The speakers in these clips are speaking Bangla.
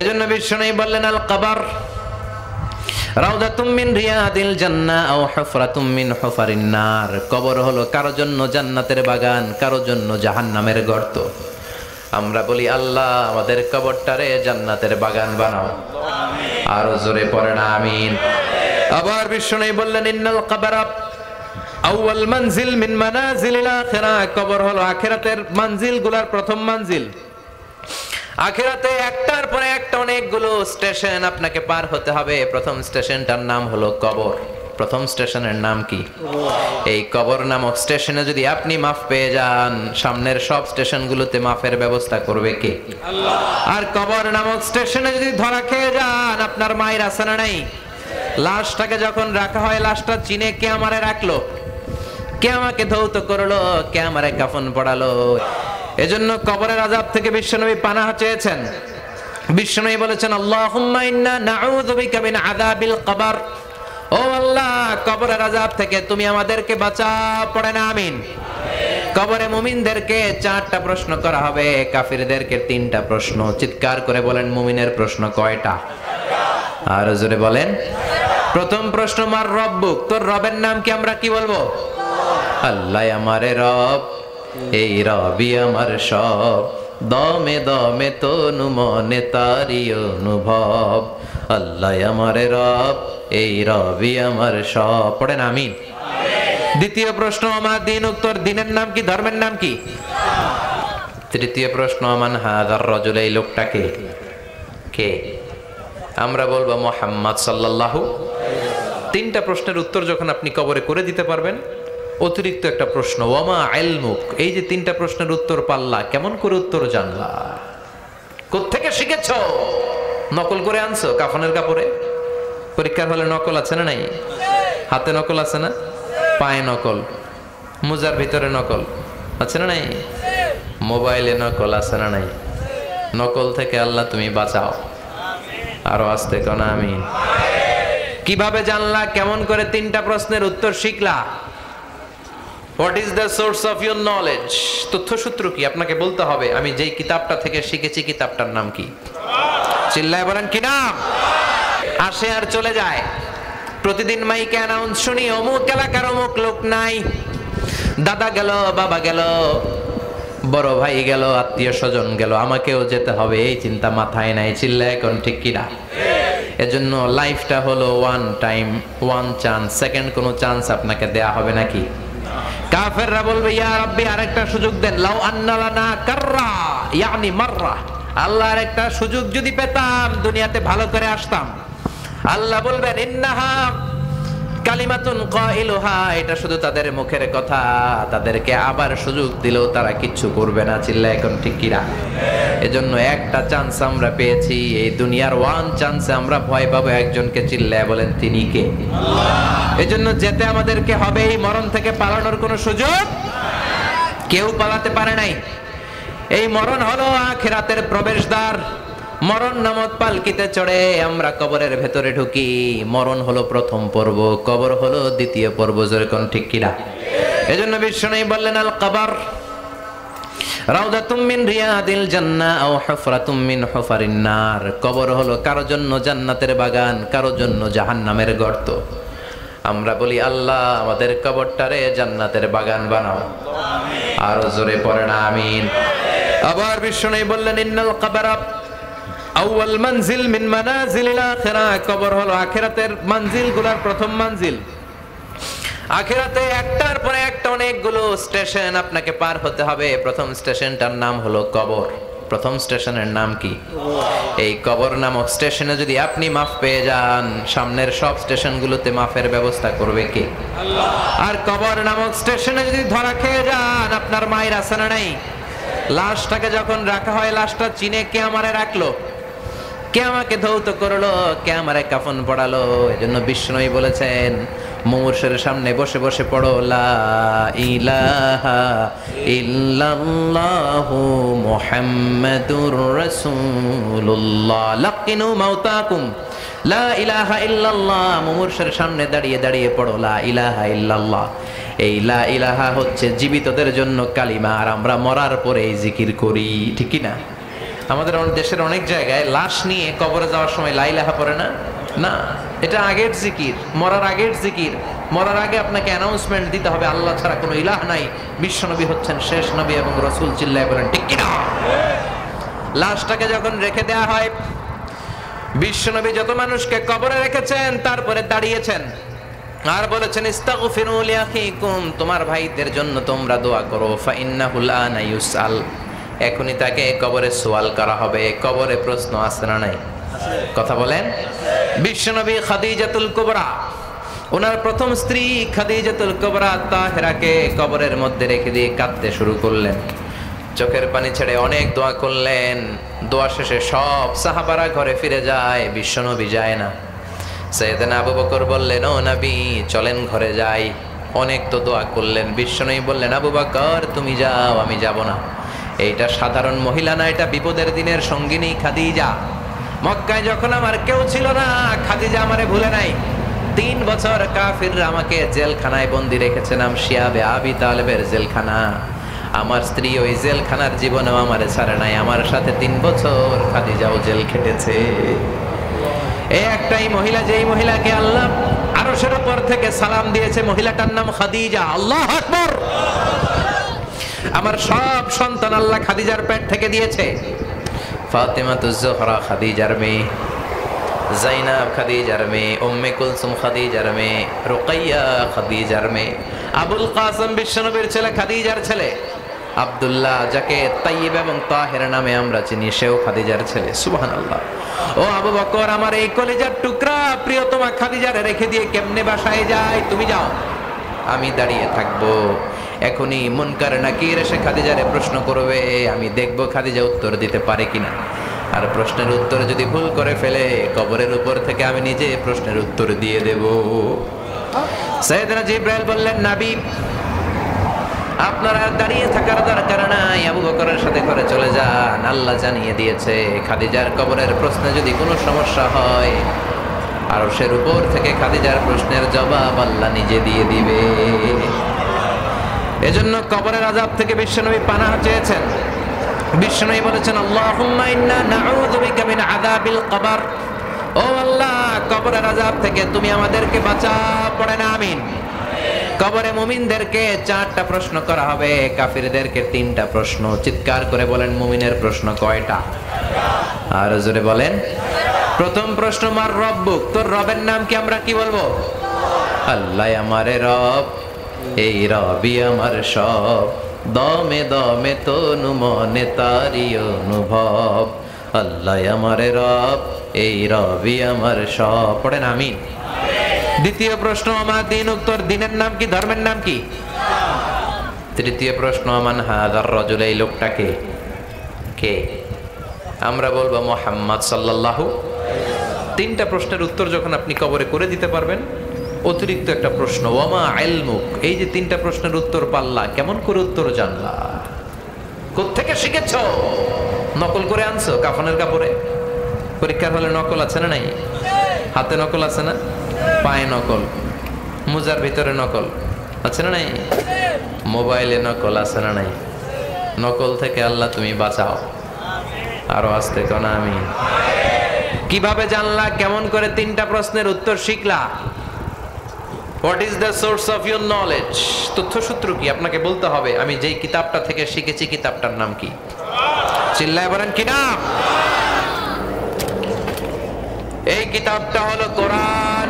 এজন্য বিশ্বনবী বললেন আল কবর রাউদাতুম মিন রিয়াদিল জান্নাহ আও হুফরাতুম মিন হুফারিন নার। কবর হলো কারো জন্য জান্নাতের বাগান, কারো জন্য জাহান্নামের গর্ত। আমরা বলি আল্লাহ আমাদের কবরটারে জান্নাতের বাগান বানাও। আরো জোরে পড়েন আমিন। আবার বিশ্বনবী বললেন ইন্নাল কবরা আউয়াল মানজিল মিন মানাজিলিল আখিরাহ। কবর হলো আখিরাতের মঞ্জিলগুলোর প্রথম মঞ্জিল। আখিরাতে একটার পরে একটা অনেকগুলো স্টেশন আপনাকে পার হতে হবে। প্রথম স্টেশনটার নাম হলো কবর। প্রথম স্টেশনের নাম কি? এই কবর নামক স্টেশনে যদি আপনি মাফ পেয়ে যান, সামনের সব স্টেশনগুলোতে মাফের ব্যবস্থা করবে কে? আল্লাহ। আর কবর নামক স্টেশনে যদি ধরা খেয়ে যান, আপনার মায়ের আছে না নাই? লাশটাকে যখন রাখা হয়, লাশটা চিনে কে আমারে রাখলো, কে আমাকে ধৌত করলো, কে আমারে কাফন পড়ালো। এজন্য কবরের আযাব থেকে বিশ্বনবী পানাহ চেয়েছেন। বিশ্বনবী বলেছেন আল্লাহুম্মা ইন্না নাউযু বিকা মিন আযাবিল কবর। ও আল্লাহ, কবরের আযাব থেকে তুমি আমাদেরকে বাঁচাও। পড়েন আমিন। কবরে মুমিনদেরকে 4টা প্রশ্ন করা হবে, কাফিরদেরকে 3টা প্রশ্ন। চিৎকার করে বলেন মুমিনের প্রশ্ন কয়টা? আর জোরে বলেন। প্রথম প্রশ্ন মার রব্বুক, তোর রবের নাম কি? আমরা কি বলবো? আল্লাহ আমারে রব, এই রবি আমার সব, দমে দমে তনু মনে তারি অনুভব। আল্লাহ আমারে রব, এই রবি আমার সব। পড়েন আমিন। দ্বিতীয় প্রশ্ন আমার দিন, উত্তর দিনের নাম কি, ধর্মের নাম কি? তৃতীয় প্রশ্ন আমান হাযার রাজুল, এই লোকটাকে কে? আমরা বলবো মুহাম্মদ সাল্লাল্লাহু। 3টা প্রশ্নের উত্তর যখন আপনি কবরে করে দিতে পারবেন, অতিরিক্ত একটা প্রশ্ন ওয়ামা ইলমুক, এই যে 3টা প্রশ্নের উত্তর পাল্লা, কেমন করে উত্তর জানলা? কোত্থেকে শিখেছো? নকল করে আনছো কাফনের কাপড়ে? পরীক্ষার হলে নকল আছে না নাই? হাতে নকল আছে না? পায়ে নকল, মোজার ভিতরে নকল আছে না নাই? মোবাইলে নকল আছে না নাই? নকল থেকে আল্লাহ তুমি বাঁচাও। আরো আস্তে কোন আমিন। কিভাবে জানলা? কেমন করে 3টা প্রশ্নের উত্তর শিখলা? What is the source of your knowledge? তথ্যসূত্র কি? আপনাকে বলতে হবে আমি যেই কিতাবটা থেকে শিখেছি কিতাবটার নাম কি? চিল্লায় বলেন কি নাম? আসে আর চলে যায়। প্রতিদিন মাইকে অ্যানাউন্স শুনি অমুক এলাকার অমুক লোক নাই। দাদা গেল, বাবা গেল, বড় ভাই গেল, আত্মীয় স্বজন গেল, আমাকেও যেতে হবে, এই চিন্তা মাথায় নাই। চিল্লায় এখন ঠিক কিনা? এজন্য লাইফটা হলো one time, one chance. Second কোনো চান্স আপনাকে দেয়া হবে নাকি? কাফেররা বলবে ইয়া রাব্বি আরেকটা সুযোগ দেন। লাউ আন্না লানা কাররা ইয়ানি মাররা, আল্লাহ আরেকটা সুযোগ যদি পেতাম দুনিয়াতে ভালো করে আসতাম। আল্লাহ বলবেন ইন্নাহা কালিমাতুন কাইলুহা, এটা শুধু তাদের মুখের কথা, তাদেরকে আবার সুযোগ দিলেও তারা কিচ্ছু করবে না। চিল্লায় এখন ঠিক কিনা? এজন্য একটা চান্স আমরা পেয়েছি, এই দুনিয়ার ওয়ান চান্সে আমরা ভয় পাবো একজনকে। চিল্লায় বলেন তিনি কে? আল্লাহ। এজন্য যেতে আমাদেরকে হবে। এই মরণ থেকে পালানোর কোনো সুযোগ কেউ পালাতে পারে নাই। এই মরণ হলো আখিরাতের প্রবেশদ্বার। মরণ নামক পালকিতে চড়ে আমরা কবরের ভেতরে ঢুকি। মরণ হলো প্রথম পর্ব, কবর হলো দ্বিতীয় পর্ব। যেরকম ঠিক কিনা? এজন্য বিশ্বনবী বললেন আল কবর রাউদাতুম মিন রিয়াদিল জান্নাহ আও হুফরাতুম মিন হুফারিন নার। কবর হলো কারো জন্য জান্নাতের বাগান, কারো জন্য জাহান্নামের গর্ত। আমরা বলি আল্লাহ আমাদের কবরটারে জান্নাতের বাগান বানাও। আরো জোরে পড়েন আমিন। আবার বিশ্বনবী বললেন ইন্নাল কবরা আউয়াল মানজিল মিন মানাজিলিল আখিরাহ। কবর হলো আখিরাতের মঞ্জিলগুলোর প্রথম মঞ্জিল। আখিরাতে একটার পরে একটা অনেকগুলো স্টেশন আপনাকে পার হতে হবে। প্রথম স্টেশনটার নাম হলো কবর। প্রথম স্টেশনের নাম কি? এই কবর নামক স্টেশনে যদি আপনি মাফ পেয়ে যান, সামনের সব স্টেশনগুলোতে মাফের ব্যবস্থা করবে কে? আল্লাহ। আর কবর নামক স্টেশনে যদি ধরা খেয়ে যান, আপনার মায়ের আছে না নাই? লাশটাকে যখন রাখা হয়, লাশটা চিনে কে আমারে রাখলো, কে আমাকে ধৌত করলো, কে আমারে কাফন পড়ালো। এজন্য বিষ্ণুই বলেছেন মুমূর্ষের সামনে বসে বসে পড়ো লা ইলাহা ইল্লাল্লাহু মুহাম্মাদুর রাসূলুল্লাহ। লাকিনু মাউতাকুম লা ইলাহা ইল্লাল্লাহ। মুমূর্ষের সামনে দাঁড়িয়ে দাঁড়িয়ে পড়ো লা ইলাহা ইল্লাল্লাহ। এই লা ইলাহা হচ্ছে জীবিতদের জন্য কালিমা, আর আমরা মরার পরে এই জিকির করি, ঠিক কি না? আমাদের দেশের অনেক জায়গায় লাশ নিয়ে কবরে যাওয়ার সময় লা ইলাহা পড়ে না। না, এটা আগের জিকির, মরার আগের জিকির। মরার আগে আপনাকে অ্যানাউন্সমেন্ট দিতে হবে আল্লাহ ছাড়া কোনো ইলাহ নাই, বিশ্বনবী হচ্ছেন শেষ নবী এবং রাসূল। চিল্লায় বলেন ঠিক কিনা? লাশটাকে যখন রেখে দেয়া হয়, বিশ্বনবী যত মানুষকে কবরে রেখেছেন তারপরে দাঁড়িয়েছেন আর বলেছেন ইস্তাগফিরু লিআখিকুম, তোমার ভাইদের জন্য তোমরা দোয়া করো। ফাইন্নাহুল আনা ইউসআল, এখনই তাকে কবরে সওয়াল করা হবে। কবরে প্রশ্ন আছে না নাই? কথা বলেন। বিশ্বনবী খাদিজাতুল কুবরা, ওনার প্রথম স্ত্রী খাদিজাতুল কুবরা তাহেরাকে কবরের মধ্যে রেখে দিয়ে কাঁদতে শুরু করলেন, চোখের পানি ছেড়ে অনেক দোয়া করলেন। দোয়া শেষে সব সাহাবারা ঘরে ফিরে যায়, বিশ্বনবী যায় না। সাইয়েদনা আবু বকর বললেন, ও নবী চলেন ঘরে যাই। অনেক তো দোয়া করলেন, বিশ্বনবী বললেন, আবু বকর তুমি যাও, আমি যাব না। এইটা সাধারণ মহিলা না, এটা বিপদের দিনের সঙ্গিনী খাদিজা। মক্কায় যখন আমার কেউ ছিল না, খাদিজা আমারে ভুলে নাই। 3 বছর কাফিররা আমাকে জেলখানায় বন্দি রেখেছে, নাম শিয়াবে আবি তালেবের জেলখানা। আমার স্ত্রী ওই জেলখানার জীবনেও আমারে ছাড়ে নাই, আমার সাথে 3 বছর খাদিজাও জেল খেটেছে। এই একটাই মহিলা, যেই মহিলাকে আল্লাহ আরশের উপর থেকে সালাম দিয়েছে, মহিলাটার নাম খাদিজা। আল্লাহু আকবার। আমার সব সন্তান আল্লাহ খাদিজার পেট থেকে দিয়েছে। ফাতেমাতুজ জোহরা খাদিজার মেয়ে, জাইনাব খাদিজার মেয়ে, উম্মে কুলসুম খাদিজার মেয়ে, রুকাইয়া খাদিজার মেয়ে, আবুল কাসেম বিশ্বনবীর ছেলে খাদিজার ছেলে, আব্দুল্লাহ যাকে তাইয়্যিব এবং তাহের নামে আমরা চিনি, সেও খাদিজার ছেলে। সুবহানাল্লাহ। ও আবু বকর, আমার এই কলিজার টুকরা প্রিয়তমা খাদিজারে রেখে দিয়ে কেমনে বাসায় যায়? তুমি যাও, আমি দাঁড়িয়ে থাকবো। এখনই মুনকার নাকির এসে খাদিজারে প্রশ্ন করবে, আমি দেখব খাদিজা উত্তর দিতে পারে কিনা। আর প্রশ্নের উত্তর যদি ভুল করে ফেলে, কবরের উপর থেকে আমি নিজে প্রশ্নের উত্তর দিয়ে দেব। সাইয়েদনা জিবরাইল বললেন, নবী আপনারা দাঁড়িয়ে থাকার দরকার নাই, আবু বকরের সাথে করে চলে যান। আল্লাহ জানিয়ে দিয়েছে খাদিজার কবরের প্রশ্নে যদি কোনো সমস্যা হয়, আরশের উপর থেকে খাদিজার প্রশ্নের জবাব আল্লাহ নিজে দিয়ে দিবে। এজন্য কবরের আযাব থেকে বিশ্বনবী পানাহ চেয়েছেন। বিশ্বনবী বলেছেন, আল্লাহুম্মা ইন্না নাউযু বিকা মিন আযাবিল কবর। ও আল্লাহ, কবরের আযাব থেকে তুমি আমাদেরকে বাঁচাও। পড়েন আমিন। কবরে মুমিনদেরকে 4টা প্রশ্ন করা হবে, কাফিরদেরকে 3টা প্রশ্ন। চিৎকার করে বলেন, মুমিনের প্রশ্ন কয়টা? আর জোরে বলেন। প্রথম প্রশ্ন, মার রব্বুক, তোর রবের নাম কি? আমরা কি বলবো? আল্লাহ আমারে রব, এই রবি আমার সব, দমে দমে তনু মনে তারি অনুভব। আল্লাহ আমারে রব, এই রবি আমার সব। পড়েন আমিন। দ্বিতীয় প্রশ্ন, আমার দিন, উত্তর দিনের নাম কি? ধর্মের নাম কি? তৃতীয় প্রশ্ন, আমান হাযার রাজুল, এই লোকটাকে কে? আমরা বলবো মুহাম্মদ সাল্লাল্লাহু। 3টা প্রশ্নের উত্তর যখন আপনি কবরে করে দিতে পারবেন, অতিরিক্ত একটা প্রশ্ন, ওয়ামা ইলমুক, এই যে 3টা প্রশ্নের উত্তর পাল্লা, কেমন করে উত্তর জানলা? কোত্থেকে শিখেছ? নকল করে আনছো কাফনের কাপড়ে? পরীক্ষার হলে নকল আছে না নাই? হাতে নকল আছে না? পায়ে নকল, মুজার ভিতরে নকল আছে না নাই? মোবাইলে নকল আছে না নাই? নকল থেকে আল্লাহ তুমি বাঁচাও। আরো আসতে কোন আমি। কিভাবে জানলা? কেমন করে 3টা প্রশ্নের উত্তর শিখলা? What is the source of your knowledge? তথ্যসূত্র কি? আপনাকে বলতে হবে আমি যেই কিতাবটা থেকে শিখেছি, কিতাবটার নাম কি? চিল্লায় বলেন কি নাম? এই কিতাবটা হলো কোরআন।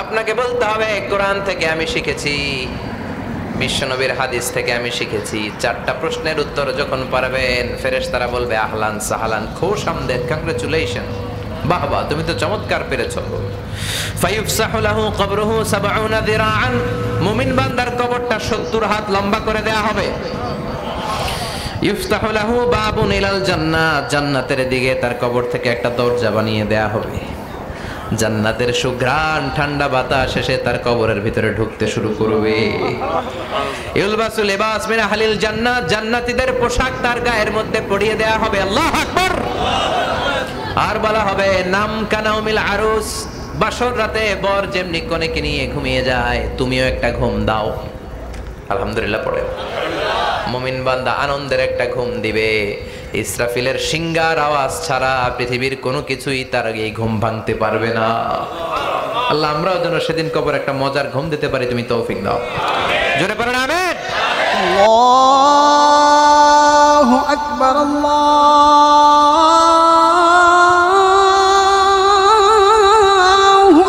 আপনাকে বলতে হবে কোরআন থেকে আমি শিখেছি, বিশ্বনবীর হাদিস থেকে আমি শিখেছি। 4টা প্রশ্নের উত্তর যখন পারবেন, ফেরেশতারা বলবে আহলান সাহলান, খুশ আমদেদ, কংগ্রাচুলেশন, বাহ বাহ, তুমি তো চমৎকার পেরেছো। ফায়ুফসাহু লাহু কবরুহু ৭০ যিরাআন, মুমিন বান্দার কবরটা ৭০ হাত লম্বা করে দেয়া হবে। ইফতাহু লাহু বাবুন ইলাল জান্নাত, জান্নাতের দিকে তার কবর থেকে একটা দরজা বানিয়ে দেয়া হবে। জান্নাতের সুঘ্রাণ ঠান্ডা বাতাস এসে তার কবরের ভিতরে ঢুকতে শুরু করবে। ইউলবাসু লিবাস মিন আহলিল জান্নাত, জান্নাতীদের পোশাক তার গায়ের মধ্যে পরিয়ে দেয়া হবে। আল্লাহু আকবার। আর বলা হবে নাম কানাউমিল আরুস, বাসর রাতে বর যেমনি কনেকে নিয়ে ঘুমিয়ে যায়, তুমিও একটা ঘুম দাও। আলহামদুলিল্লাহ পড়ে। মুমিন বান্দা আনন্দের একটা ঘুম দিবে। ইসরাফিলের সিংগার আওয়াজ ছাড়া পৃথিবীর কোনো কিছুই তার এই ঘুম ভাঙতে পারবে না। আল্লাহ আমরাও যেন সেদিন কবর একটা মজার ঘুম দিতে পারি, তুমি তৌফিক দাও। জোরে পড়েন আমিন। আল্লাহু আকবার, আল্লাহু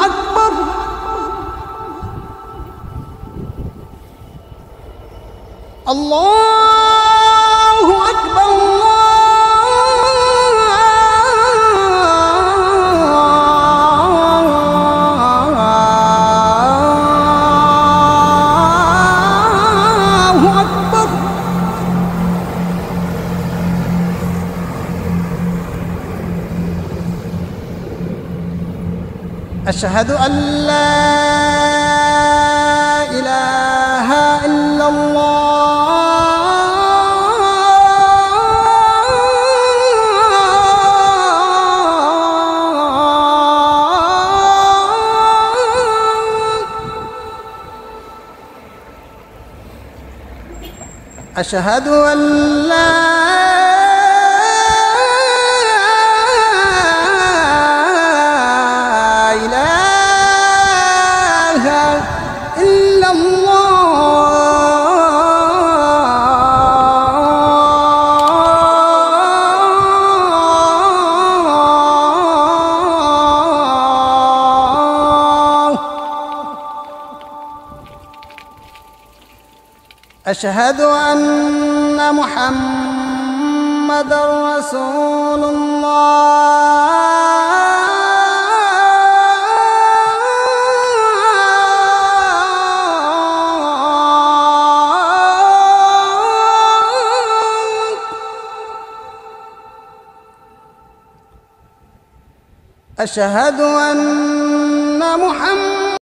আকবার। আল্লাহু আকবার, আল্লাহু আকবার। أشهد أن لا إله إلا الله. أشهد أن لا إله إلا الله. أشهد أن محمد رسول الله. أشهد أن محمد